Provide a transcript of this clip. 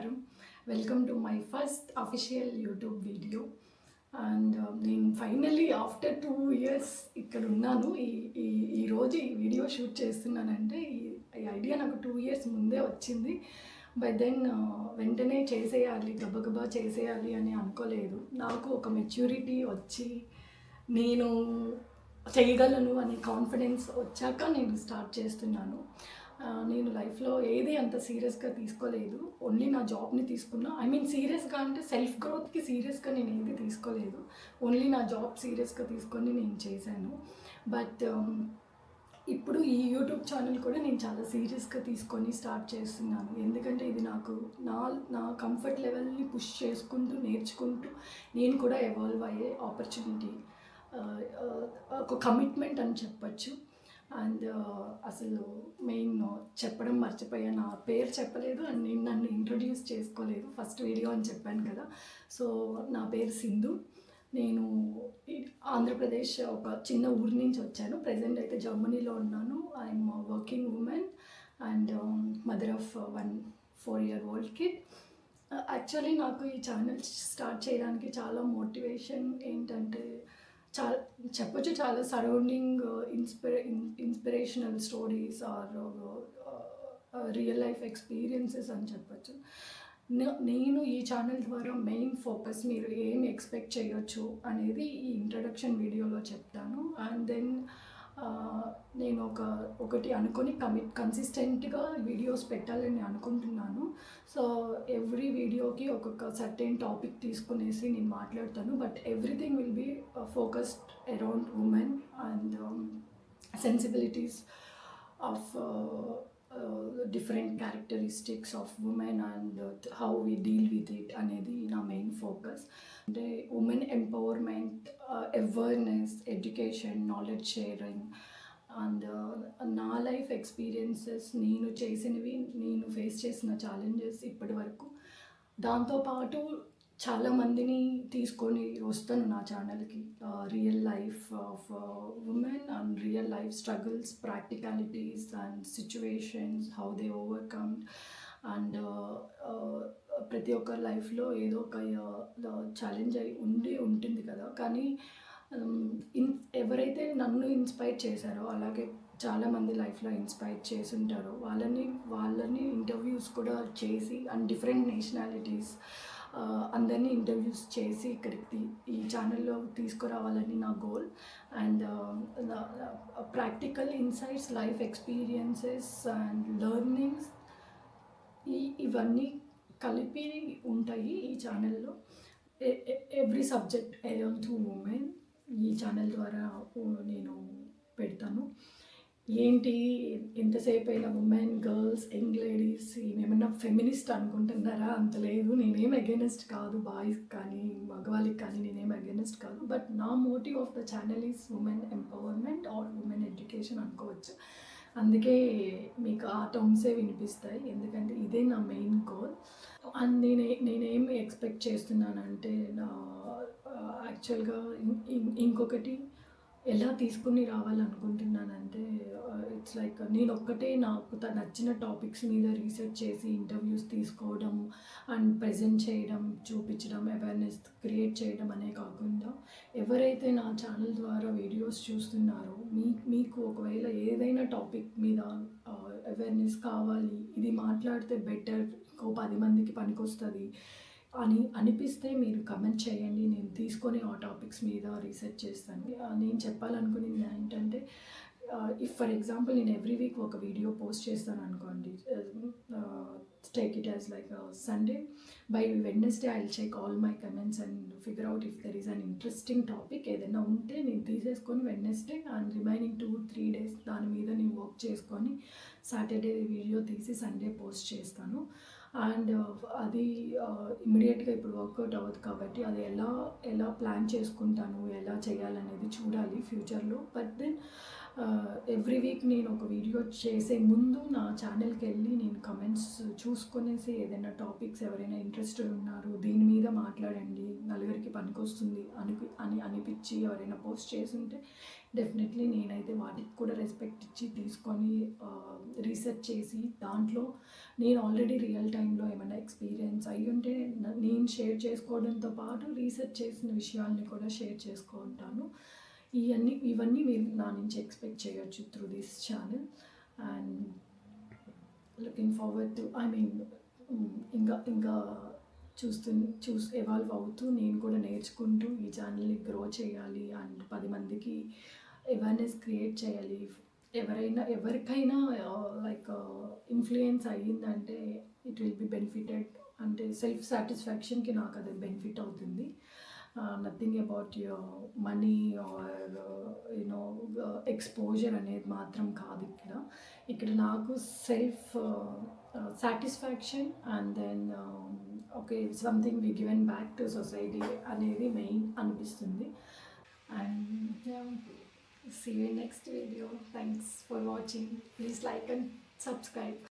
నమస్కారం. Welcome to my first official YouTube video. And నేను finally after 2 years ఇక్కడ ఉన్నాను. ఈరోజు ఈ వీడియో షూట్ చేస్తున్నానంటే ఈ ఐడియా నాకు 2 ఇయర్స్ ముందే వచ్చింది. బట్ దెన్ వెంటనే చేసేయాలి, గబగబా చేసేయాలి అని అనుకోలేదు. నాకు ఒక మెచ్యూరిటీ వచ్చి నేను చేయగలను అనే కాన్ఫిడెన్స్ వచ్చాక నేను స్టార్ట్ చేస్తున్నాను. నేను లైఫ్లో ఏది అంత సీరియస్గా తీసుకోలేదు. ఓన్లీ నా జాబ్ని తీసుకున్నా. సీరియస్గా అంటే సెల్ఫ్ గ్రోత్కి సీరియస్గా నేను ఏది తీసుకోలేదు. ఓన్లీ నా జాబ్ సీరియస్గా తీసుకొని నేను చేశాను. బట్ ఇప్పుడు ఈ యూట్యూబ్ ఛానల్ కూడా నేను చాలా సీరియస్గా తీసుకొని స్టార్ట్ చేస్తున్నాను. ఎందుకంటే ఇది నాకు నా కంఫర్ట్ లెవెల్ని పుష్ చేసుకుంటూ నేర్చుకుంటూ నేను కూడా ఎవాల్వ్ అయ్యే ఆపర్చునిటీ, ఒక కమిట్మెంట్ అని చెప్పచ్చు. అండ్ అసలు మెయిన్ చెప్పడం మర్చిపోయా, నా పేరు చెప్పలేదు అండ్ నేను నన్ను ఇంట్రొడ్యూస్ చేసుకోలేదు. ఫస్ట్ వీడియో అని చెప్పాను కదా. సో నా పేరు సింధు. నేను ఆంధ్రప్రదేశ్ ఒక చిన్న ఊరి నుంచి వచ్చాను. ప్రజెంట్ అయితే జర్మనీలో ఉన్నాను. I'm working women and mother of 1 4-year-old kid. Actually నాకు ఈ ఛానల్ స్టార్ట్ చేయడానికి చాలా మోటివేషన్ ఏంటంటే చాలా surrounding inspirational stories or real life experiences అని చెప్పచ్చు. నేను ఈ ఛానల్ ద్వారా మెయిన్ ఫోకస్ మీరు ఏం ఎక్స్పెక్ట్ చేయొచ్చు అనేది ఈ ఇంట్రడక్షన్ వీడియోలో చెప్తాను. అండ్ దెన్ నేను ఒకటి అనుకొని కన్సిస్టెంట్గా వీడియోస్ పెట్టాలని అనుకుంటున్నాను. సో ఎవ్రీ వీడియోకి ఒక్కొక్క సర్టెన్ టాపిక్ తీసుకునేసి నేను మాట్లాడతాను. But everything will be focused around women and sensibilities of different characteristics of women and how we deal with it అనేది నా మెయిన్ ఫోకస్. అంటే women empowerment, awareness, education, knowledge sharing and నా life experiences, నేను చేసినవి, నేను face చేసిన challenges ఇప్పటి వరకు. దాంతోపాటు చాలామందిని తీసుకొని వస్తాను నా ఛానల్కి. Real life of women and real life struggles, practicalities and situations, how they overcome. And ప్రతి ఒక్కరి లైఫ్లో ఏదో ఒక ఛాలెంజ్ అయి ఉంటుంది కదా. కానీ ఎవరైతే నన్ను ఇన్స్పైర్ చేశారో అలాగే చాలామంది లైఫ్లో ఇన్స్పైర్ చేసి ఉంటారో వాళ్ళని ఇంటర్వ్యూస్ కూడా చేసి అండ్ డిఫరెంట్ నేషనాలిటీస్ అందరినీ ఇంటర్వ్యూస్ చేసి ఇక్కడికి ఈ ఛానల్లో తీసుకురావాలని నా goal. And practical insights, life experiences and learnings ఇవన్నీ కలిపి ఉంటాయి ఈ ఛానల్లో. ఎవ్రీ సబ్జెక్ట్ అరౌండ్ ఉమెన్ ఈ ఛానల్ ద్వారా నేను పెడతాను. ఏంటి ఎంతసేపు అయినా ఉమెన్, గర్ల్స్, యంగ్ లేడీస్ ఏమన్నా ఫెమినిస్ట్ అనుకుంటున్నారా? అంత లేదు. నేనేం అగైనెస్ట్ కాదు, బాయ్స్ కానీ మగవాళ్ళకి కానీ నేనేం అగైనెస్ట్ కాదు. బట్ నా motive of the channel is women empowerment or women education అనుకోవచ్చు. అందుకే మీకు ఆ టర్మ్సే వినిపిస్తాయి, ఎందుకంటే ఇదే నా మెయిన్ గోల్. అండ్ నేనేం ఎక్స్పెక్ట్ చేస్తున్నానంటే యాక్చువల్గా ఇంకొకటి ఎలా తీసుకుని రావాలనుకుంటున్నానంటే ఇట్స్ లైక్ నేను ఒక్కటే నాకు నచ్చిన టాపిక్స్ మీద రీసెర్చ్ చేసి ఇంటర్వ్యూస్ తీసుకోవడం అండ్ ప్రజెంట్ చేయడం, చూపించడం, అవేర్నెస్ క్రియేట్ చేయడం అనే కాకుండా ఎవరైతే నా ఛానల్ ద్వారా వీడియోస్ చూస్తున్నారో మీకు ఒకవేళ ఏదైనా టాపిక్ మీద అవేర్నెస్ కావాలి, ఇది మాట్లాడితే బెటర్, ఇంకో 10 మందికి పనికొస్తుంది అని అనిపిస్తే మీరు కమెంట్ చేయండి. నేను తీసుకొని ఆ టాపిక్స్ మీద రీసెర్చ్ చేస్తాను. నేను చెప్పాలనుకునేది ఏంటంటే ఇఫ్ ఫర్ ఎగ్జాంపుల్ నేను ఎవ్రీ వీక్ ఒక వీడియో పోస్ట్ చేస్తాను అనుకోండి. Take it as like Sunday. By Wednesday I will check all my comments and figure out if there is an interesting topic. ఏదైనా ఉంటే నేను తీసేసుకొని వెడ్నెస్డే అండ్ రిమైనింగ్ 2-3 days దాని మీద నేను వర్క్ చేసుకొని సాటర్డే వీడియో తీసి సండే పోస్ట్ చేస్తాను. అండ్ అది ఇమ్మీడియట్గా ఇప్పుడు వర్కౌట్ అవ్వదు కాబట్టి అది ఎలా ప్లాన్ చేసుకుంటాను, ఎలా చేయాలనేది చూడాలి ఫ్యూచర్లో. బట్ దెన్ ఎవ్రీ వీక్ నేను ఒక వీడియో చేసే ముందు నా ఛానల్కి వెళ్ళి నేను కమెంట్స్ చూసుకొనేసి ఏదైనా టాపిక్స్ ఎవరైనా ఇంట్రెస్టెడ్ ఉన్నారు దీని మీద మాట్లాడండి నలుగురికి పనికొస్తుంది అని అనిపించి ఎవరైనా పోస్ట్ చేస్తుంటే డెఫినెట్లీ నేనైతే వాటికి కూడా రెస్పెక్ట్ ఇచ్చి తీసుకొని రీసెర్చ్ చేసి దాంట్లో నేను ఆల్రెడీ రియల్ టైంలో ఏమైనా ఎక్స్పీరియన్స్ అయ్యి ఉంటే నేను షేర్ చేసుకోవడంతో పాటు రీసెర్చ్ చేసిన విషయాల్ని కూడా షేర్ చేసుకుంటాను. ఇవన్నీ మీరు నా నుంచి ఎక్స్పెక్ట్ చేయొచ్చు through this channel. And looking forward to ఇంకా ఎవాల్వ్ అవుతూ నేను కూడా నేర్చుకుంటూ ఈ ఛానల్ని గ్రో చేయాలి అండ్ 10 మందికి అవేర్నెస్ క్రియేట్ చేయాలి. ఎవరికైనా like influence అయ్యిందంటే it will be benefited, అంటే సెల్ఫ్ సాటిస్ఫాక్షన్కి నాకు అది బెనిఫిట్ అవుతుంది. Nothing about your money are you know exposure అనేది మాత్రం కాదు ఇక్కడ నాకు self satisfaction and then okay something we given back to society అనేది మెయిన్ అనిపిస్తుంది. And see you in next video. Thanks for watching. Please like and subscribe.